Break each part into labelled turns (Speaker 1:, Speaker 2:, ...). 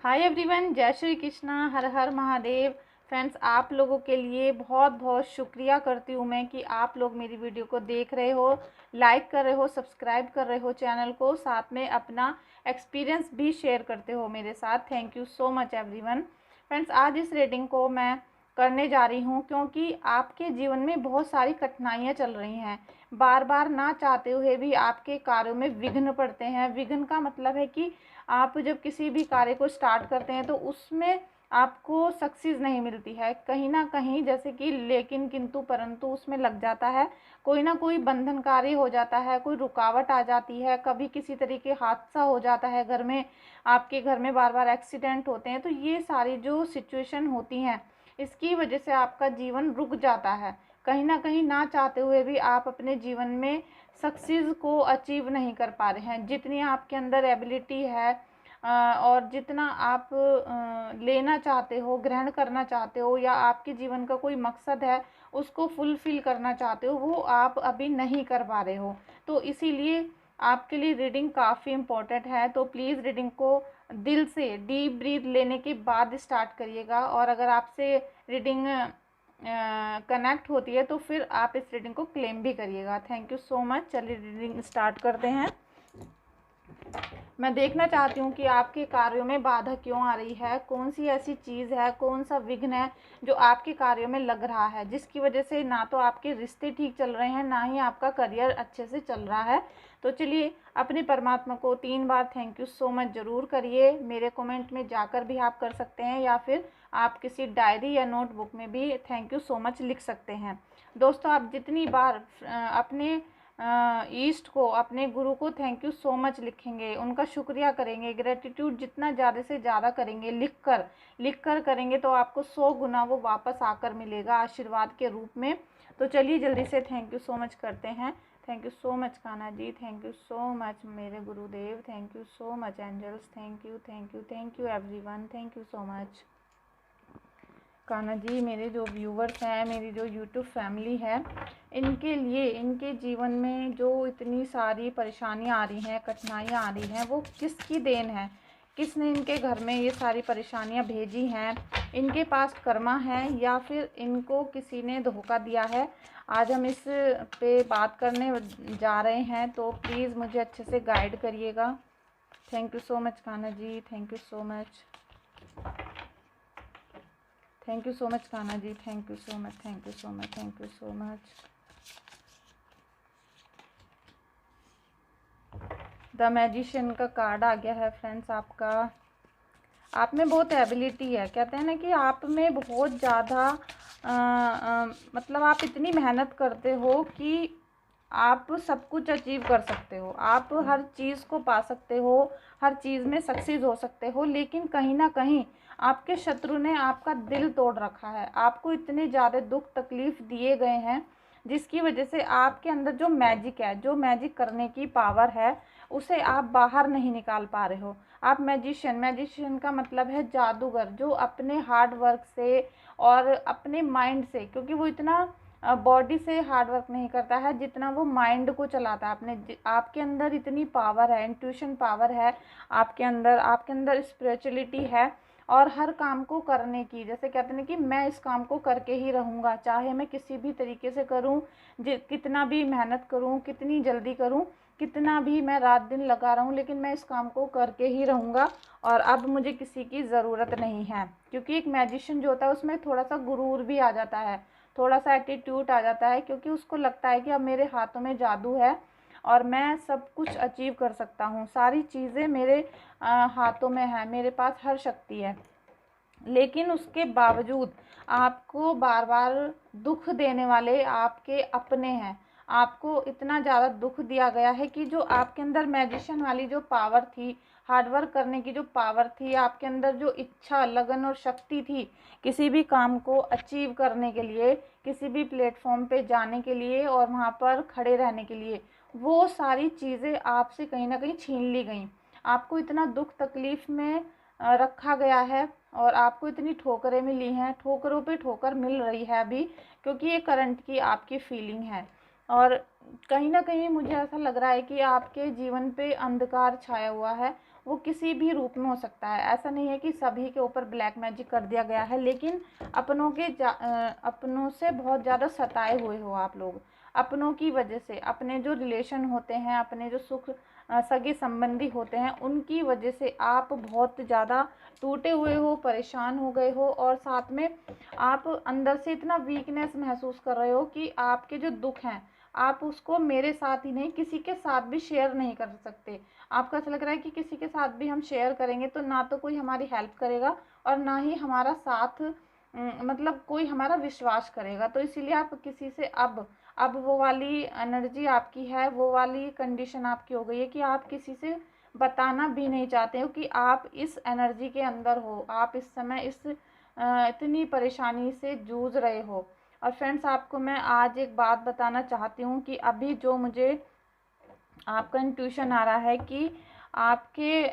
Speaker 1: Hi everyone, जय श्री कृष्णा, हर हर Mahadev. Friends, आप लोगों के लिए बहुत बहुत शुक्रिया करती हूँ मैं कि आप लोग मेरी वीडियो को देख रहे हो, लाइक कर रहे हो, सब्सक्राइब कर रहे हो चैनल को, साथ में अपना एक्सपीरियंस भी शेयर करते हो मेरे साथ। Thank you so much everyone. Friends, आज इस रीडिंग को मैं करने जा रही हूँ क्योंकि आपके जीवन में बहुत सारी कठिनाइयाँ चल रही हैं। बार बार ना चाहते हुए भी आपके कार्यों में विघ्न पड़ते हैं। विघ्न का मतलब है कि आप जब किसी भी कार्य को स्टार्ट करते हैं तो उसमें आपको सक्सेस नहीं मिलती है, कहीं ना कहीं जैसे कि लेकिन किंतु परंतु उसमें लग जाता है, कोई ना कोई बंधनकारी हो जाता है, कोई रुकावट आ जाती है, कभी किसी तरीके हादसा हो जाता है घर में, आपके घर में बार बार एक्सीडेंट होते हैं। तो ये सारी जो सिचुएशन होती हैं इसकी वजह से आपका जीवन रुक जाता है। कहीं ना चाहते हुए भी आप अपने जीवन में सक्सेस को अचीव नहीं कर पा रहे हैं। जितनी आपके अंदर एबिलिटी है और जितना आप लेना चाहते हो, ग्रहण करना चाहते हो, या आपके जीवन का कोई मकसद है उसको फुलफ़िल करना चाहते हो, वो आप अभी नहीं कर पा रहे हो। तो इसीलिए आपके लिए रीडिंग काफ़ी इम्पोर्टेंट है। तो प्लीज़ रीडिंग को दिल से डीप ब्रीथ लेने के बाद स्टार्ट करिएगा, और अगर आपसे रीडिंग कनेक्ट होती है तो फिर आप इस रीडिंग को क्लेम भी करिएगा। Thank you so much. चलिए रीडिंग स्टार्ट करते हैं। मैं देखना चाहती हूँ कि आपके कार्यों में बाधा क्यों आ रही है, कौन सी ऐसी चीज़ है, कौन सा विघ्न है जो आपके कार्यों में लग रहा है, जिसकी वजह से ना तो आपके रिश्ते ठीक चल रहे हैं, ना ही आपका करियर अच्छे से चल रहा है। तो चलिए अपने परमात्मा को 3 बार थैंक यू सो मच ज़रूर करिए। मेरे कमेंट में जाकर भी आप कर सकते हैं, या फिर आप किसी डायरी या नोटबुक में भी थैंक यू सो मच लिख सकते हैं। दोस्तों, आप जितनी बार अपने ईस्ट को, अपने गुरु को थैंक यू सो मच लिखेंगे, उनका शुक्रिया करेंगे, ग्रेटिट्यूड जितना ज़्यादा से ज़्यादा करेंगे, लिख कर करेंगे, तो आपको 100 गुना वो वापस आकर मिलेगा आशीर्वाद के रूप में। तो चलिए जल्दी से थैंक यू सो मच करते हैं। Thank you so much Kanha ji, thank you so much मेरे Gurudev, thank you so much angels, thank you everyone, thank you so much Kanha ji. मेरे जो व्यूवर्स हैं, मेरी जो यूट्यूब फैमिली है, इनके लिए, इनके जीवन में जो इतनी सारी परेशानियां आ रही हैं, कठिनाइयां आ रही हैं, वो किसकी देन है? किसने इनके घर में ये सारी परेशानियां भेजी हैं? इनके पास कर्मा है या फिर इनको किसी ने धोखा दिया है? आज हम इस पे बात करने जा रहे हैं, तो प्लीज़ मुझे अच्छे से गाइड करिएगा। Thank you so much Kanha ji, thank you so much, thank you so much Kanha ji, thank you so much, thank you so much, thank you so much. The magician का कार्ड आ गया है फ्रेंड्स आपका। आप में बहुत एबिलिटी है, कहते हैं ना कि आप में बहुत ज़्यादा मतलब आप इतनी मेहनत करते हो कि आप सब कुछ अचीव कर सकते हो, आप हर चीज़ को पा सकते हो, हर चीज़ में सक्सेस हो सकते हो, लेकिन कहीं ना कहीं आपके शत्रु ने आपका दिल तोड़ रखा है। आपको इतने ज़्यादा दुख तकलीफ़ दिए गए हैं, जिसकी वजह से आपके अंदर जो मैजिक है, जो मैजिक करने की पावर है, उसे आप बाहर नहीं निकाल पा रहे हो। आप मैजिशियन का मतलब है जादूगर, जो अपने हार्ड वर्क से और अपने माइंड से, क्योंकि वो इतना बॉडी से हार्ड वर्क नहीं करता है जितना वो माइंड को चलाता है। आपके अंदर इतनी पावर है, इंट्यूशन पावर है आपके अंदर स्पिरिचुअलिटी है, और हर काम को करने की, जैसे कहते हैं कि मैं इस काम को करके ही रहूँगा, चाहे मैं किसी भी तरीके से करूँ, कितना भी मेहनत करूँ, कितनी जल्दी करूँ, कितना भी मैं रात दिन लगा रहा हूँ, लेकिन मैं इस काम को करके ही रहूँगा, और अब मुझे किसी की ज़रूरत नहीं है। क्योंकि एक मैजिशियन जो होता है उसमें थोड़ा सा गुरूर भी आ जाता है, थोड़ा सा एटीट्यूड आ जाता है, क्योंकि उसको लगता है कि अब मेरे हाथों में जादू है और मैं सब कुछ अचीव कर सकता हूँ, सारी चीज़ें मेरे हाथों में है, मेरे पास हर शक्ति है। लेकिन उसके बावजूद आपको बार बार दुख देने वाले आपके अपने हैं। आपको इतना ज़्यादा दुख दिया गया है कि जो आपके अंदर मैजिशियन वाली जो पावर थी, हार्डवर्क करने की जो पावर थी, आपके अंदर जो इच्छा, लगन और शक्ति थी किसी भी काम को अचीव करने के लिए, किसी भी प्लेटफॉर्म पे जाने के लिए और वहाँ पर खड़े रहने के लिए, वो सारी चीज़ें आपसे कहीं ना कहीं छीन ली गई। आपको इतना दुख तकलीफ़ में रखा गया है, और आपको इतनी ठोकरें मिली हैं, ठोकरों पे ठोकर मिल रही है अभी, क्योंकि ये करंट की आपकी फीलिंग है। और कहीं ना कहीं मुझे ऐसा लग रहा है कि आपके जीवन पे अंधकार छाया हुआ है। वो किसी भी रूप में हो सकता है। ऐसा नहीं है कि सभी के ऊपर ब्लैक मैजिक कर दिया गया है, लेकिन अपनों से बहुत ज़्यादा सताए हुए हो आप लोग। अपनों की वजह से, अपने जो रिलेशन होते हैं, अपने जो सगे संबंधी होते हैं, उनकी वजह से आप बहुत ज़्यादा टूटे हुए हो, परेशान हो गए हो, और साथ में आप अंदर से इतना वीकनेस महसूस कर रहे हो कि आपके जो दुख हैं आप उसको मेरे साथ ही नहीं, किसी के साथ भी शेयर नहीं कर सकते। आपको ऐसा लग रहा है कि किसी के साथ भी हम शेयर करेंगे तो ना तो कोई हमारी हेल्प करेगा और ना ही हमारा साथ मतलब कोई हमारा विश्वास करेगा। तो इसीलिए आप किसी से अब वो वाली एनर्जी आपकी है, वो वाली कंडीशन आपकी हो गई है कि आप किसी से बताना भी नहीं चाहते हो कि आप इस एनर्जी के अंदर हो, आप इस समय इतनी परेशानी से जूझ रहे हो। और फ्रेंड्स, आपको मैं आज एक बात बताना चाहती हूँ कि अभी जो मुझे आपका इंट्यूशन आ रहा है कि आपके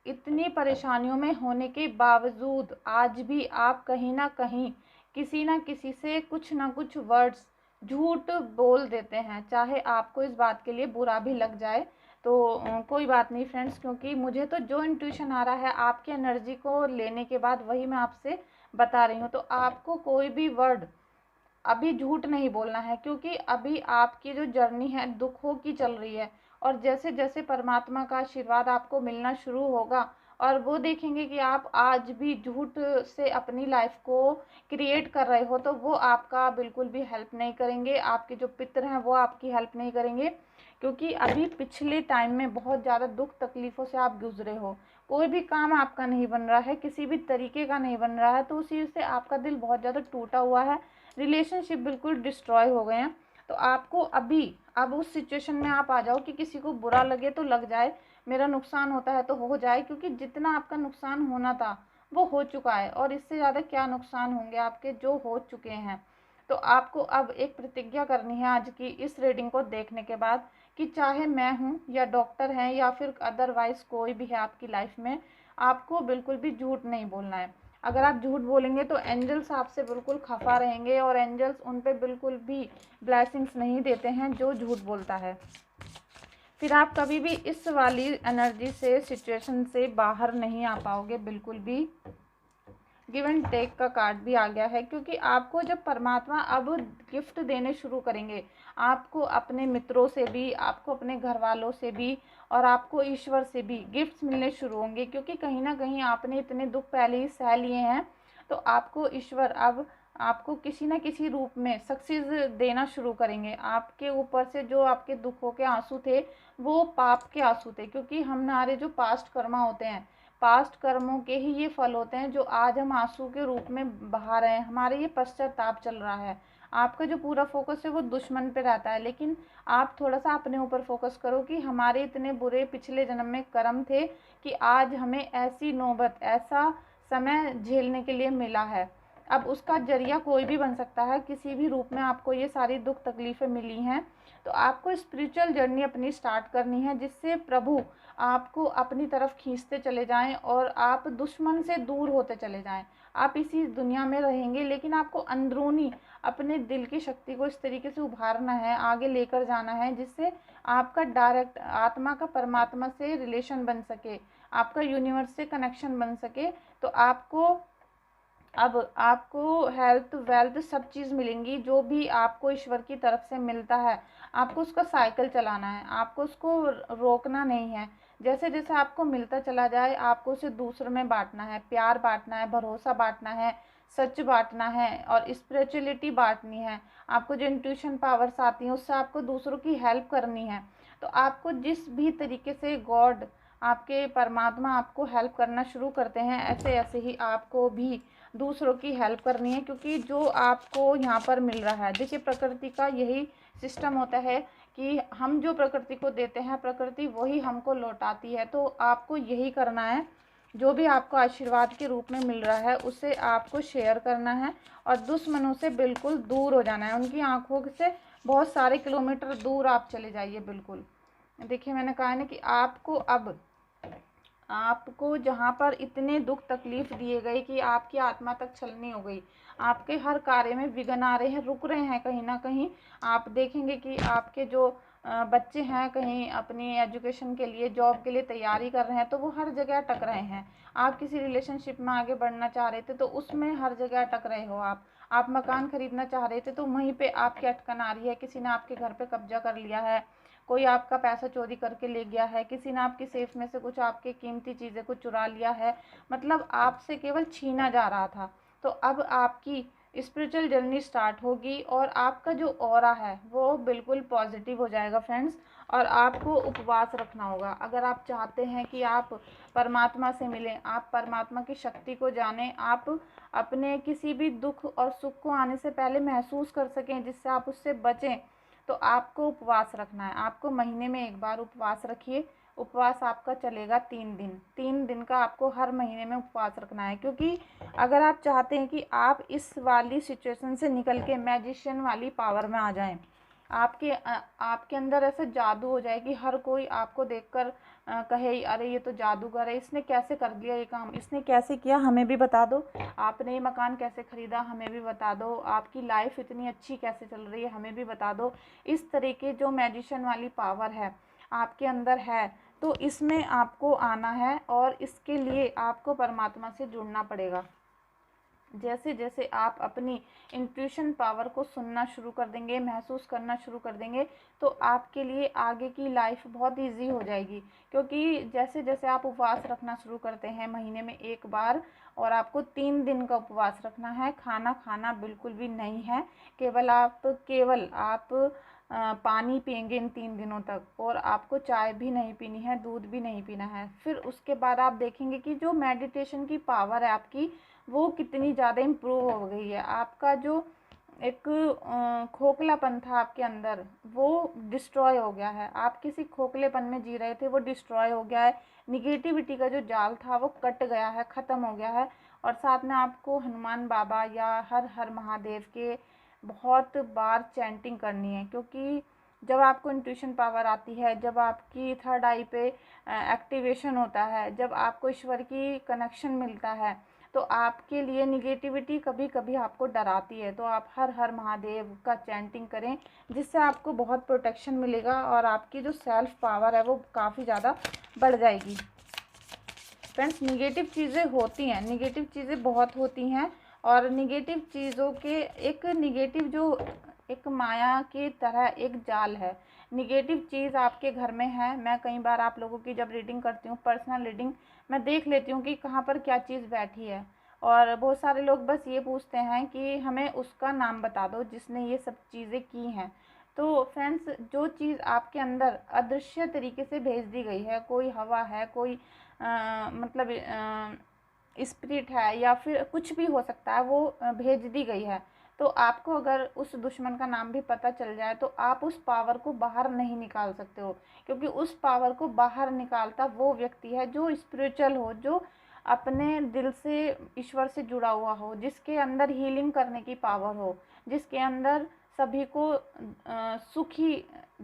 Speaker 1: इतनी परेशानियों में होने के बावजूद आज भी आप कहीं ना कहीं किसी ना किसी से कुछ ना कुछ वर्ड्स झूठ बोल देते हैं। चाहे आपको इस बात के लिए बुरा भी लग जाए तो कोई बात नहीं फ्रेंड्स, क्योंकि मुझे तो जो इंट्यूशन आ रहा है आपकी एनर्जी को लेने के बाद वही मैं आपसे बता रही हूँ। तो आपको कोई भी वर्ड अभी झूठ नहीं बोलना है, क्योंकि अभी आपकी जो जर्नी है दुखों की चल रही है। और जैसे जैसे परमात्मा का आशीर्वाद आपको मिलना शुरू होगा और वो देखेंगे कि आप आज भी झूठ से अपनी लाइफ को क्रिएट कर रहे हो, तो वो आपका बिल्कुल भी हेल्प नहीं करेंगे। आपके जो पितर हैं वो आपकी हेल्प नहीं करेंगे, क्योंकि अभी पिछले टाइम में बहुत ज़्यादा दुख तकलीफ़ों से आप गुजरे हो। कोई भी काम आपका नहीं बन रहा है, किसी भी तरीके का नहीं बन रहा है, तो उसी से आपका दिल बहुत ज़्यादा टूटा हुआ है, रिलेशनशिप बिल्कुल डिस्ट्रॉय हो गए हैं। तो आपको अब उस सिचुएशन में आप आ जाओ कि किसी को बुरा लगे तो लग जाए, मेरा नुकसान होता है तो हो जाए, क्योंकि जितना आपका नुकसान होना था वो हो चुका है और इससे ज़्यादा क्या नुकसान होंगे आपके जो हो चुके हैं। तो आपको अब एक प्रतिज्ञा करनी है आज की इस रीडिंग को देखने के बाद कि चाहे मैं हूँ या डॉक्टर हैं या फिर अदरवाइज़ कोई भी है आपकी लाइफ में, आपको बिल्कुल भी झूठ नहीं बोलना है। अगर आप झूठ बोलेंगे तो एंजल्स आपसे बिल्कुल खफा रहेंगे और एंजल्स उन पे बिल्कुल भी ब्लेसिंग्स नहीं देते हैं जो झूठ बोलता है। फिर आप कभी भी इस वाली एनर्जी से, सिचुएशन से बाहर नहीं आ पाओगे बिल्कुल भी। गिव एंड टेक का कार्ड भी आ गया है, क्योंकि आपको जब परमात्मा अब गिफ्ट देने शुरू करेंगे, आपको अपने मित्रों से भी, आपको अपने घर वालों से भी और आपको ईश्वर से भी गिफ्ट्स मिलने शुरू होंगे, क्योंकि कहीं ना कहीं आपने इतने दुख पहले ही सह लिए हैं। तो आपको ईश्वर अब आपको किसी न किसी रूप में सक्सेस देना शुरू करेंगे। आपके ऊपर से जो आपके दुखों के आंसू थे वो पाप के आंसू थे, क्योंकि हमारे जो पास्ट कर्मा होते हैं, पास्ट कर्मों के ही ये फल होते हैं जो आज हम आंसू के रूप में बहा रहे हैं। हमारे ये पश्चाताप चल रहा है। आपका जो पूरा फोकस है वो दुश्मन पे रहता है, लेकिन आप थोड़ा सा अपने ऊपर फोकस करो कि हमारे इतने बुरे पिछले जन्म में कर्म थे कि आज हमें ऐसी नौबत, ऐसा समय झेलने के लिए मिला है। अब उसका जरिया कोई भी बन सकता है, किसी भी रूप में आपको ये सारी दुख तकलीफ़ें मिली हैं। तो आपको स्पिरिचुअल जर्नी अपनी स्टार्ट करनी है, जिससे प्रभु आपको अपनी तरफ खींचते चले जाएं और आप दुश्मन से दूर होते चले जाएं। आप इसी दुनिया में रहेंगे, लेकिन आपको अंदरूनी अपने दिल की शक्ति को इस तरीके से उभारना है, आगे लेकर जाना है, जिससे आपका डायरेक्ट आत्मा का परमात्मा से रिलेशन बन सके, आपका यूनिवर्स से कनेक्शन बन सके। तो अब आपको हेल्थ, वेल्थ सब चीज़ मिलेंगी, जो भी आपको ईश्वर की तरफ से मिलता है। आपको उसका साइकिल चलाना है, आपको उसको रोकना नहीं है। जैसे जैसे आपको मिलता चला जाए आपको उसे दूसरों में बांटना है, प्यार बांटना है, भरोसा बांटना है, सच बांटना है और स्पिरिचुअलिटी बांटनी है। आपको जो इंट्यूशन पावर्स आती हैं उससे आपको दूसरों की हेल्प करनी है। तो आपको जिस भी तरीके से गॉड, आपके परमात्मा आपको हेल्प करना शुरू करते हैं, ऐसे ऐसे ही आपको भी दूसरों की हेल्प करनी है, क्योंकि जो आपको यहाँ पर मिल रहा है, देखिए प्रकृति का यही सिस्टम होता है कि हम जो प्रकृति को देते हैं प्रकृति वही हमको लौटाती है। तो आपको यही करना है, जो भी आपको आशीर्वाद के रूप में मिल रहा है उसे आपको शेयर करना है और दुश्मनों से बिल्कुल दूर हो जाना है। उनकी आंखों से बहुत सारे किलोमीटर दूर आप चले जाइए बिल्कुल। देखिए मैंने कहा है ना कि आपको जहाँ पर इतने दुख तकलीफ दिए गए कि आपकी आत्मा तक छलनी हो गई, आपके हर कार्य में विघ्न आ रहे हैं, रुक रहे हैं कहीं ना कहीं। आप देखेंगे कि आपके जो बच्चे हैं कहीं अपनी एजुकेशन के लिए, जॉब के लिए तैयारी कर रहे हैं, तो वो हर जगह अटक रहे हैं। आप किसी रिलेशनशिप में आगे बढ़ना चाह रहे थे तो उसमें हर जगह अटक रहे हो। आप मकान खरीदना चाह रहे थे तो वहीं पे आपकी अटकन आ रही है। किसी ने आपके घर पे कब्जा कर लिया है, कोई आपका पैसा चोरी करके ले गया है, किसी ने आपकी सेफ में से कुछ आपकी कीमती चीज़ें को चुरा लिया है, मतलब आपसे केवल छीना जा रहा था। तो अब आपकी स्पिरिचुअल जर्नी स्टार्ट होगी और आपका जो ऑरा है वो बिल्कुल पॉजिटिव हो जाएगा फ्रेंड्स। और आपको उपवास रखना होगा अगर आप चाहते हैं कि आप परमात्मा से मिलें, आप परमात्मा की शक्ति को जानें, आप अपने किसी भी दुख और सुख को आने से पहले महसूस कर सकें, जिससे आप उससे बचें। तो आपको उपवास रखना है। आपको महीने में एक बार उपवास रखिए। उपवास आपका चलेगा 3 दिन। 3 दिन का आपको हर महीने में उपवास रखना है, क्योंकि अगर आप चाहते हैं कि आप इस वाली सिचुएशन से निकल के मैजिशियन वाली पावर में आ जाएं, आपके अंदर ऐसा जादू हो जाए कि हर कोई आपको देखकर कहे अरे ये तो जादूगर है, इसने कैसे कर दिया ये काम, इसने कैसे किया, हमें भी बता दो। आपने ये मकान कैसे ख़रीदा, हमें भी बता दो। आपकी लाइफ इतनी अच्छी कैसे चल रही है, हमें भी बता दो। इस तरीके जो मैजिशियन वाली पावर है आपके अंदर है, तो इसमें आपको आना है और इसके लिए आपको परमात्मा से जुड़ना पड़ेगा। जैसे जैसे आप अपनी इंट्यूशन पावर को सुनना शुरू कर देंगे, महसूस करना शुरू कर देंगे, तो आपके लिए आगे की लाइफ बहुत इजी हो जाएगी। क्योंकि जैसे जैसे आप उपवास रखना शुरू करते हैं महीने में एक बार, और आपको 3 दिन का उपवास रखना है, खाना खाना बिल्कुल भी नहीं है, केवल आप पानी पिएंगे इन 3 दिनों तक, और आपको चाय भी नहीं पीनी है, दूध भी नहीं पीना है। फिर उसके बाद आप देखेंगे कि जो मेडिटेशन की पावर है आपकी, वो कितनी ज़्यादा इम्प्रूव हो गई है। आपका जो एक खोखलापन था आपके अंदर, वो डिस्ट्रॉय हो गया है। आप किसी खोखलेपन में जी रहे थे, वो डिस्ट्रॉय हो गया है। निगेटिविटी का जो जाल था वो कट गया है, ख़त्म हो गया है। और साथ में आपको हनुमान बाबा या हर हर महादेव के बहुत बार चैंटिंग करनी है, क्योंकि जब आपको इंट्यूशन पावर आती है, जब आपकी थर्ड आई पे एक्टिवेशन होता है, जब आपको ईश्वर की कनेक्शन मिलता है, तो आपके लिए निगेटिविटी कभी कभी आपको डराती है। तो आप हर हर महादेव का चैंटिंग करें, जिससे आपको बहुत प्रोटेक्शन मिलेगा और आपकी जो सेल्फ पावर है वो काफ़ी ज़्यादा बढ़ जाएगी। फ्रेंड्स, निगेटिव चीज़ें होती हैं, निगेटिव चीज़ें बहुत होती हैं, और निगेटिव चीज़ों के निगेटिव जो एक माया की तरह एक जाल है। निगेटिव चीज़ आपके घर में है। मैं कई बार आप लोगों की जब रीडिंग करती हूँ, पर्सनल रीडिंग, मैं देख लेती हूँ कि कहाँ पर क्या चीज़ बैठी है। और बहुत सारे लोग बस ये पूछते हैं कि हमें उसका नाम बता दो जिसने ये सब चीज़ें की हैं। तो फ्रेंड्स, जो चीज़ आपके अंदर अदृश्य तरीके से भेज दी गई है, कोई हवा है, कोई मतलब स्पिरिट है, या फिर कुछ भी हो सकता है, वो भेज दी गई है। तो आपको अगर उस दुश्मन का नाम भी पता चल जाए तो आप उस पावर को बाहर नहीं निकाल सकते हो, क्योंकि उस पावर को बाहर निकालता वो व्यक्ति है जो स्पिरिचुअल हो, जो अपने दिल से ईश्वर से जुड़ा हुआ हो, जिसके अंदर हीलिंग करने की पावर हो, जिसके अंदर सभी को सुखी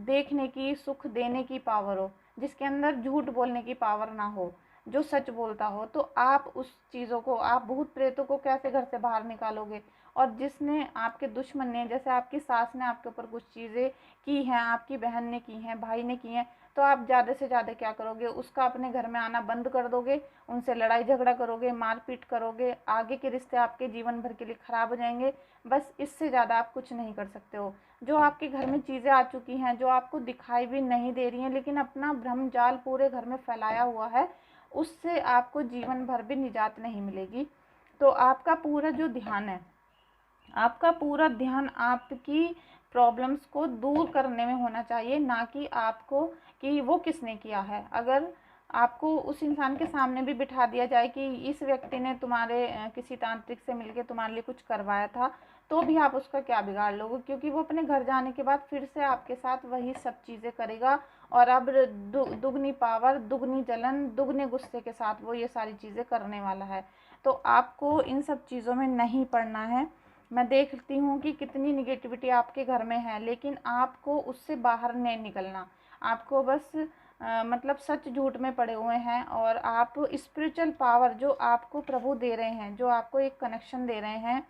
Speaker 1: देखने की, सुख देने की पावर हो, जिसके अंदर झूठ बोलने की पावर ना हो, जो सच बोलता हो। तो आप उस चीज़ों को, आप भूत प्रेतों को कैसे घर से बाहर निकालोगे? और जिसने आपके दुश्मन ने, जैसे आपकी सास ने आपके ऊपर कुछ चीज़ें की हैं, आपकी बहन ने की हैं, भाई ने की हैं, तो आप ज़्यादा से ज़्यादा क्या करोगे? उसका अपने घर में आना बंद कर दोगे, उनसे लड़ाई झगड़ा करोगे, मारपीट करोगे, आगे के रिश्ते आपके जीवन भर के लिए ख़राब हो जाएंगे। बस इससे ज़्यादा आप कुछ नहीं कर सकते हो। जो आपके घर में चीज़ें आ चुकी हैं, जो आपको दिखाई भी नहीं दे रही हैं, लेकिन अपना भ्रम जाल पूरे घर में फैलाया हुआ है, उससे आपको जीवन भर भी निजात नहीं मिलेगी। तो आपका पूरा जो ध्यान है, आपका पूरा ध्यान आपकी प्रॉब्लम्स को दूर करने में होना चाहिए, ना कि आपको कि वो किसने किया है। अगर आपको उस इंसान के सामने भी बिठा दिया जाए कि इस व्यक्ति ने तुम्हारे किसी तांत्रिक से मिलके तुम्हारे लिए कुछ करवाया था, तो भी आप उसका क्या बिगाड़ लोगे? क्योंकि वो अपने घर जाने के बाद फिर से आपके साथ वही सब चीज़ें करेगा, और अब दुगनी पावर, दुगनी जलन, दुगने गुस्से के साथ वो ये सारी चीज़ें करने वाला है। तो आपको इन सब चीज़ों में नहीं पड़ना है। मैं देखती हूँ कि कितनी निगेटिविटी आपके घर में है, लेकिन आपको उससे बाहर नहीं निकलना। आपको बस मतलब सच झूठ में पड़े हुए हैं, और आप स्पिरिचुअल पावर जो आपको प्रभु दे रहे हैं, जो आपको एक कनेक्शन दे रहे हैं,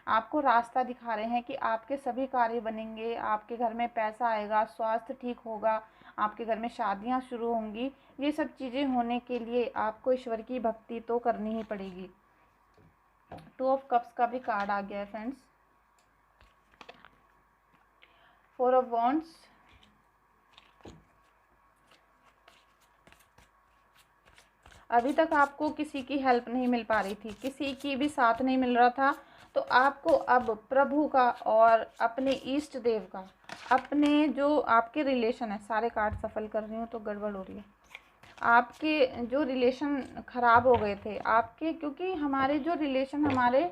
Speaker 1: आपको रास्ता दिखा रहे हैं कि आपके सभी कार्य बनेंगे, आपके घर में पैसा आएगा, स्वास्थ्य ठीक होगा, आपके घर में शादियां शुरू होंगी। ये सब चीज़ें होने के लिए आपको ईश्वर की भक्ति तो करनी ही पड़ेगी। 2 ऑफ कप्स का भी कार्ड आ गया है फ्रेंड्स। 4 ऑफ वॉन्ड्स, अभी तक आपको किसी की हेल्प नहीं मिल पा रही थी, किसी की भी साथ नहीं मिल रहा था, तो आपको अब प्रभु का और अपने इष्ट देव का, अपने जो आपके रिलेशन है, सारे कार्ड सफल कर रही हूँ तो गड़बड़ हो रही है, आपके जो रिलेशन ख़राब हो गए थे आपके, क्योंकि हमारे जो रिलेशन हमारे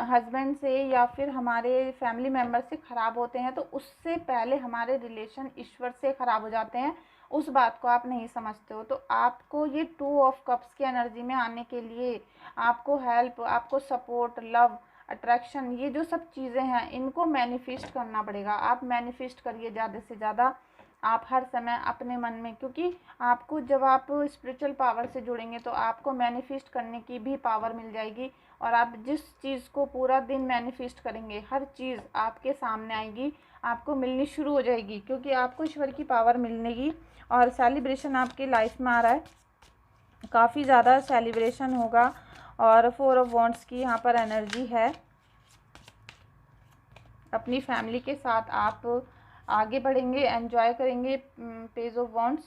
Speaker 1: हस्बैंड से या फिर हमारे फैमिली मेम्बर से ख़राब होते हैं, तो उससे पहले हमारे रिलेशन ईश्वर से ख़राब हो जाते हैं। उस बात को आप नहीं समझते हो। तो आपको ये 2 ऑफ कप्स की एनर्जी में आने के लिए आपको हेल्प, आपको सपोर्ट, लव, अट्रैक्शन, ये जो सब चीज़ें हैं इनको मैनिफेस्ट करना पड़ेगा। आप मैनिफेस्ट करिए ज़्यादा से ज़्यादा, आप हर समय अपने मन में, क्योंकि आपको जब आप स्पिरिचुअल पावर से जुड़ेंगे तो आपको मैनिफेस्ट करने की भी पावर मिल जाएगी, और आप जिस चीज़ को पूरा दिन मैनिफेस्ट करेंगे हर चीज़ आपके सामने आएगी, आपको मिलनी शुरू हो जाएगी, क्योंकि आपको ईश्वर की पावर मिलनेगी। और सेलिब्रेशन आपकी लाइफ में आ रहा है, काफ़ी ज़्यादा सेलिब्रेशन होगा। और 4 ऑफ वॉन्ड्स की यहाँ पर एनर्जी है। अपनी फैमिली के साथ आप आगे बढ़ेंगे, एंजॉय करेंगे। Page of wands,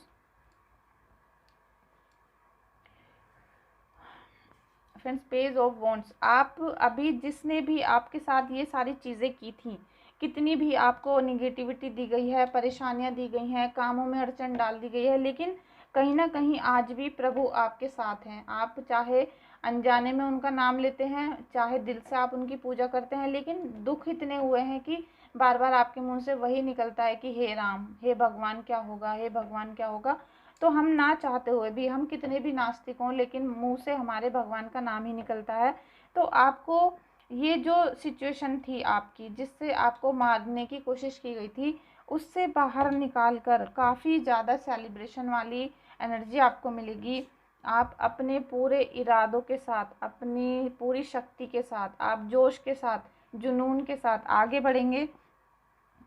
Speaker 1: friends, page of wands, आप अभी जिसने भी आपके साथ ये सारी चीज़ें की थी, कितनी भी आपको निगेटिविटी दी गई है, परेशानियां दी गई हैं, कामों में अड़चन डाल दी गई है, लेकिन कहीं ना कहीं आज भी प्रभु आपके साथ हैं। आप चाहे अनजाने में उनका नाम लेते हैं, चाहे दिल से आप उनकी पूजा करते हैं, लेकिन दुख इतने हुए हैं कि बार बार आपके मुंह से वही निकलता है कि हे राम, हे भगवान क्या होगा, हे भगवान क्या होगा। तो हम ना चाहते हुए भी, हम कितने भी नास्तिक हों, लेकिन मुंह से हमारे भगवान का नाम ही निकलता है। तो आपको ये जो सिचुएशन थी आपकी, जिससे आपको मारने की कोशिश की गई थी, उससे बाहर निकाल कर काफ़ी ज़्यादा सेलिब्रेशन वाली एनर्जी आपको मिलेगी। आप अपने पूरे इरादों के साथ, अपनी पूरी शक्ति के साथ, आप जोश के साथ, जुनून के साथ आगे बढ़ेंगे।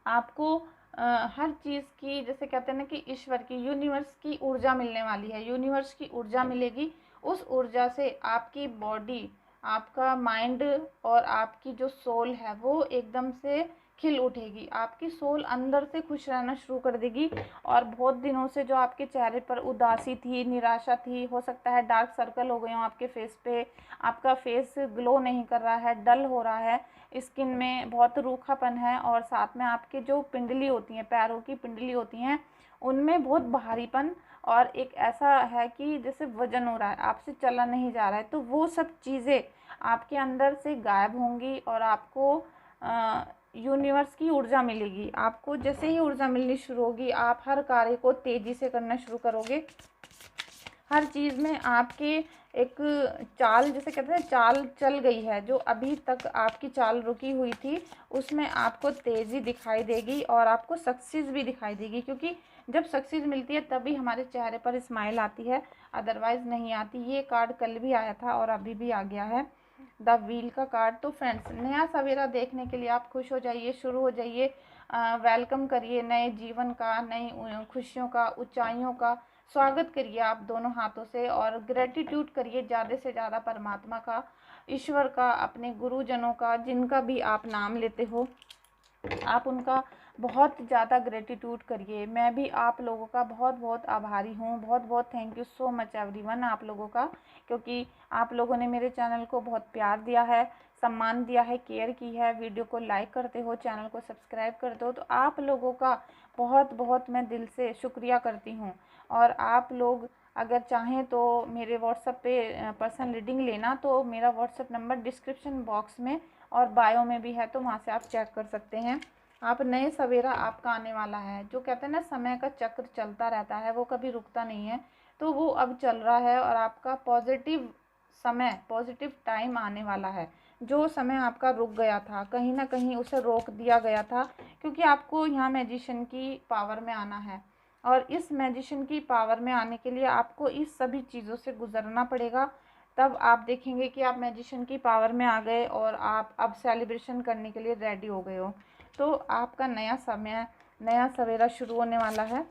Speaker 1: आपको हर चीज़ की, जैसे कहते हैं ना कि ईश्वर की, यूनिवर्स की ऊर्जा मिलने वाली है, यूनिवर्स की ऊर्जा मिलेगी। उस ऊर्जा से आपकी बॉडी, आपका माइंड और आपकी जो सोल है वो एकदम से खिल उठेगी। आपकी सोल अंदर से खुश रहना शुरू कर देगी, और बहुत दिनों से जो आपके चेहरे पर उदासी थी, निराशा थी, हो सकता है डार्क सर्कल हो गए हों आपके फेस पे, आपका फेस ग्लो नहीं कर रहा है, डल हो रहा है, स्किन में बहुत रूखापन है, और साथ में आपके जो पिंडली होती हैं, पैरों की पिंडली होती हैं, उनमें बहुत भारीपन, और एक ऐसा है कि जैसे वजन हो रहा है, आपसे चला नहीं जा रहा है। तो वो सब चीज़ें आपके अंदर से गायब होंगी, और आपको यूनिवर्स की ऊर्जा मिलेगी। आपको जैसे ही ऊर्जा मिलनी शुरू होगी, आप हर कार्य को तेज़ी से करना शुरू करोगे। हर चीज़ में आपके एक चाल, जैसे कहते हैं चाल चल गई है, जो अभी तक आपकी चाल रुकी हुई थी उसमें आपको तेज़ी दिखाई देगी, और आपको सक्सेस भी दिखाई देगी, क्योंकि जब सक्सेस मिलती है तभी हमारे चेहरे पर स्माइल आती है, अदरवाइज़ नहीं आती। ये कार्ड कल भी आया था और अभी भी आ गया है, द व्हील का कार्ड। तो फ्रेंड्स, नया सवेरा देखने के लिए आप खुश हो जाइए, शुरू हो जाइए, वेलकम करिए नए जीवन का, नई खुशियों का, ऊंचाइयों का स्वागत करिए आप दोनों हाथों से, और ग्रेटिट्यूड करिए ज़्यादा से ज़्यादा परमात्मा का, ईश्वर का, अपने गुरुजनों का, जिनका भी आप नाम लेते हो, आप उनका बहुत ज़्यादा ग्रेटिट्यूड करिए। मैं भी आप लोगों का बहुत बहुत आभारी हूँ, बहुत बहुत thank you so much everyone आप लोगों का, क्योंकि आप लोगों ने मेरे चैनल को बहुत प्यार दिया है, सम्मान दिया है, केयर की है, वीडियो को लाइक करते हो, चैनल को सब्सक्राइब करते हो। तो आप लोगों का बहुत बहुत मैं दिल से शुक्रिया करती हूँ। और आप लोग अगर चाहें तो मेरे व्हाट्सएप पे पर्सनल रीडिंग लेना, तो मेरा व्हाट्सएप नंबर डिस्क्रिप्शन बॉक्स में और बायो में भी है, तो वहाँ से आप चेक कर सकते हैं। आप नए सवेरा आपका आने वाला है। जो कहते हैं ना समय का चक्र चलता रहता है, वो कभी रुकता नहीं है, तो वो अब चल रहा है, और आपका पॉजिटिव समय, पॉजिटिव टाइम आने वाला है। जो समय आपका रुक गया था, कहीं ना कहीं उसे रोक दिया गया था, क्योंकि आपको यहाँ मैजिशियन की पावर में आना है, और इस मैजिशियन की पावर में आने के लिए आपको इस सभी चीज़ों से गुजरना पड़ेगा, तब आप देखेंगे कि आप मैजिशियन की पावर में आ गए और आप अब सेलिब्रेशन करने के लिए रेडी हो गए हो। तो आपका नया समय, नया सवेरा शुरू होने वाला है।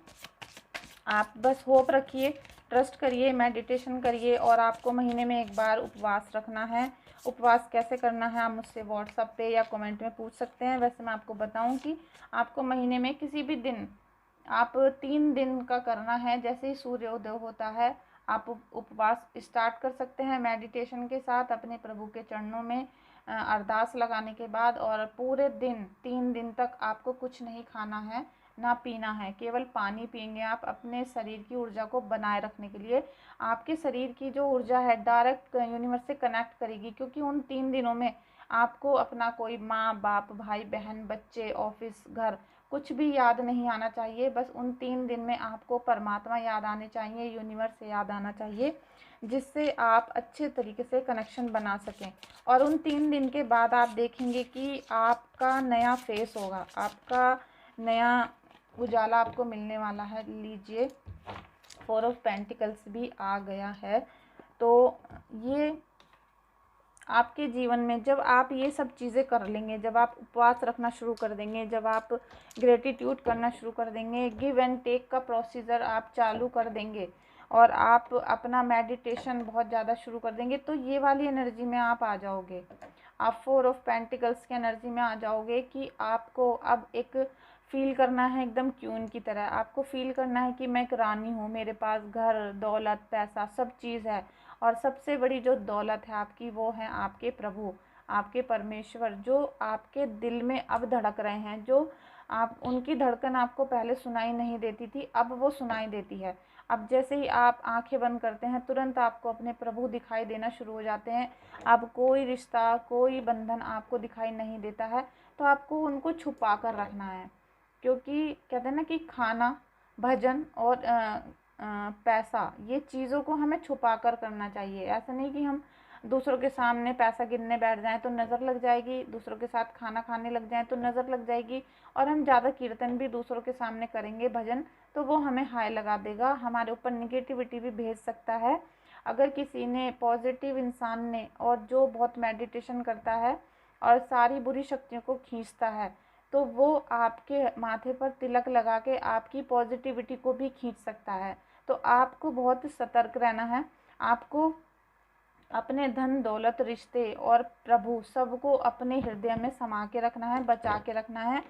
Speaker 1: आप बस होप रखिए, ट्रस्ट करिए, मेडिटेशन करिए और आपको महीने में एक बार उपवास रखना है। उपवास कैसे करना है आप मुझसे व्हाट्सएप पे या कमेंट में पूछ सकते हैं। वैसे मैं आपको बताऊं कि आपको महीने में किसी भी दिन आप 3 दिन का करना है। जैसे ही सूर्योदय होता है आप उपवास स्टार्ट कर सकते हैं मेडिटेशन के साथ अपने प्रभु के चरणों में अरदास लगाने के बाद, और पूरे दिन 3 दिन तक आपको कुछ नहीं खाना है ना पीना है, केवल पानी पिएंगे आप अपने शरीर की ऊर्जा को बनाए रखने के लिए। आपके शरीर की जो ऊर्जा है डायरेक्ट यूनिवर्स से कनेक्ट करेगी, क्योंकि उन 3 दिनों में आपको अपना कोई माँ बाप, भाई बहन, बच्चे, ऑफिस, घर कुछ भी याद नहीं आना चाहिए। बस उन 3 दिन में आपको परमात्मा याद आने चाहिए, यूनिवर्स से याद आना चाहिए, जिससे आप अच्छे तरीके से कनेक्शन बना सकें। और उन 3 दिन के बाद आप देखेंगे कि आपका नया फेस होगा, आपका नया उजाला आपको मिलने वाला है। लीजिए 4 ऑफ पेंटिकल्स भी आ गया है। तो ये आपके जीवन में जब आप ये सब चीज़ें कर लेंगे, जब आप उपवास रखना शुरू कर देंगे, जब आप ग्रेटिट्यूड करना शुरू कर देंगे, गिव एंड टेक का प्रोसीजर आप चालू कर देंगे और आप अपना मेडिटेशन बहुत ज़्यादा शुरू कर देंगे, तो ये वाली एनर्जी में आप आ जाओगे। आप 4 ऑफ पेंटिकल्स की एनर्जी में आ जाओगे कि आपको अब एक फील करना है एकदम क्यून की तरह। आपको फील करना है कि मैं एक रानी हूँ, मेरे पास घर, दौलत, पैसा सब चीज़ है। और सबसे बड़ी जो दौलत है आपकी वो है आपके प्रभु, आपके परमेश्वर, जो आपके दिल में अब धड़क रहे हैं। जो आप उनकी धड़कन आपको पहले सुनाई नहीं देती थी, अब वो सुनाई देती है। अब जैसे ही आप आंखें बंद करते हैं तुरंत आपको अपने प्रभु दिखाई देना शुरू हो जाते हैं। अब कोई रिश्ता, कोई बंधन आपको दिखाई नहीं देता है, तो आपको उनको छुपा कर रखना है। क्योंकि कहते हैं ना कि खाना, भजन और पैसा, ये चीज़ों को हमें छुपा कर करना चाहिए। ऐसा नहीं कि हम दूसरों के सामने पैसा गिनने बैठ जाएं तो नज़र लग जाएगी, दूसरों के साथ खाना खाने लग जाएं तो नज़र लग जाएगी, और हम ज़्यादा कीर्तन भी दूसरों के सामने करेंगे, भजन, तो वो हमें हाय लगा देगा, हमारे ऊपर निगेटिविटी भी भेज सकता है। अगर किसी ने, पॉजिटिव इंसान ने, और जो बहुत मेडिटेशन करता है और सारी बुरी शक्तियों को खींचता है, तो वो आपके माथे पर तिलक लगा के आपकी पॉजिटिविटी को भी खींच सकता है। तो आपको बहुत सतर्क रहना है। आपको अपने धन, दौलत, रिश्ते और प्रभु सबको अपने हृदय में समा के रखना है, बचा के रखना है।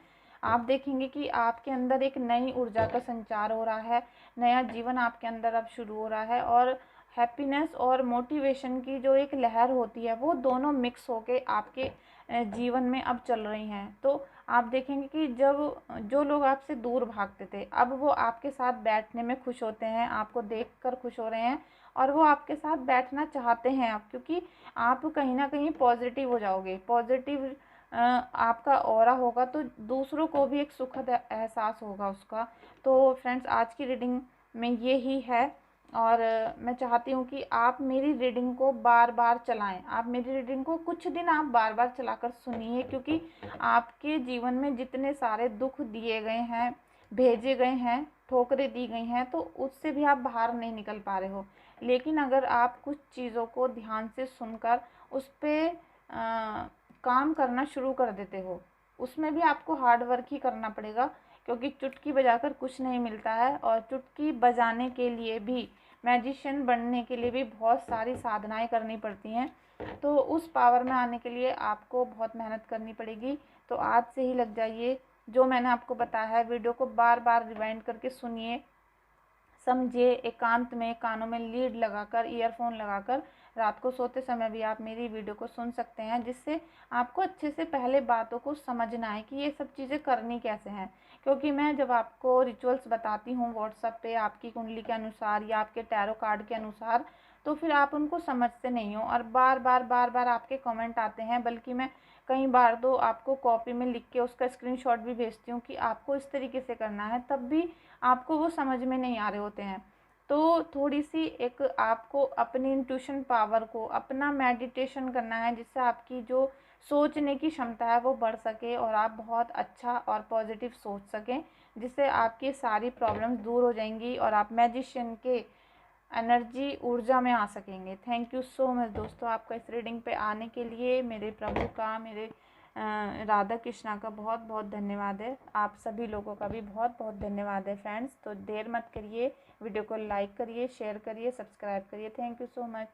Speaker 1: आप देखेंगे कि आपके अंदर एक नई ऊर्जा का संचार हो रहा है, नया जीवन आपके अंदर अब शुरू हो रहा है, और हैप्पीनेस और मोटिवेशन की जो एक लहर होती है वो दोनों मिक्स होके आपके जीवन में अब चल रही हैं। तो आप देखेंगे कि जब जो लोग आपसे दूर भागते थे, अब वो आपके साथ बैठने में खुश होते हैं, आपको देखकर खुश हो रहे हैं, और वो आपके साथ बैठना चाहते हैं आप, क्योंकि आप कहीं ना कहीं पॉजिटिव हो जाओगे, पॉजिटिव आपका ऑरा होगा, तो दूसरों को भी एक सुखद एहसास होगा उसका। तो फ्रेंड्स, आज की रीडिंग में ये ही है, और मैं चाहती हूँ कि आप मेरी रीडिंग को बार बार चलाएं। आप मेरी रीडिंग को कुछ दिन आप बार बार चलाकर सुनिए, क्योंकि आपके जीवन में जितने सारे दुख दिए गए हैं, भेजे गए हैं, ठोकरें दी गई हैं, तो उससे भी आप बाहर नहीं निकल पा रहे हो। लेकिन अगर आप कुछ चीज़ों को ध्यान से सुनकर उस पर काम करना शुरू कर देते हो, उसमें भी आपको हार्ड वर्क ही करना पड़ेगा, क्योंकि चुटकी बजाकर कुछ नहीं मिलता है, और चुटकी बजाने के लिए भी, मैजिशियन बनने के लिए भी बहुत सारी साधनाएं करनी पड़ती हैं। तो उस पावर में आने के लिए आपको बहुत मेहनत करनी पड़ेगी। तो आज से ही लग जाइए, जो मैंने आपको बताया है वीडियो को बार बार रिवाइंड करके सुनिए, समझिए, एकांत में कानों में लीड लगाकर, ईयरफोन लगाकर रात को सोते समय भी आप मेरी वीडियो को सुन सकते हैं, जिससे आपको अच्छे से पहले बातों को समझना है कि ये सब चीज़ें करनी कैसे हैं। क्योंकि मैं जब आपको रिचुअल्स बताती हूँ व्हाट्सएप पे आपकी कुंडली के अनुसार या आपके टैरो कार्ड के अनुसार, तो फिर आप उनको समझते नहीं हो, और बार बार आपके कमेंट आते हैं। बल्कि मैं कई बार तो आपको कॉपी में लिख के उसका स्क्रीनशॉट भी भेजती हूँ कि आपको इस तरीके से करना है, तब भी आपको वो समझ में नहीं आ रहे होते हैं। तो थोड़ी सी एक आपको अपनी इंट्यूशन पावर को, अपना मेडिटेशन करना है, जिससे आपकी जो सोचने की क्षमता है वो बढ़ सके और आप बहुत अच्छा और पॉजिटिव सोच सकें, जिससे आपकी सारी प्रॉब्लम्स दूर हो जाएंगी और आप मैजिशियन के एनर्जी ऊर्जा में आ सकेंगे। थैंक यू सो मच दोस्तों, आपका इस रीडिंग पे आने के लिए मेरे प्रभु का, मेरे राधा कृष्णा का बहुत बहुत धन्यवाद है। आप सभी लोगों का भी बहुत बहुत धन्यवाद है फ्रेंड्स। तो देर मत करिए, वीडियो को लाइक करिए, शेयर करिए, सब्सक्राइब करिए। Thank you so much.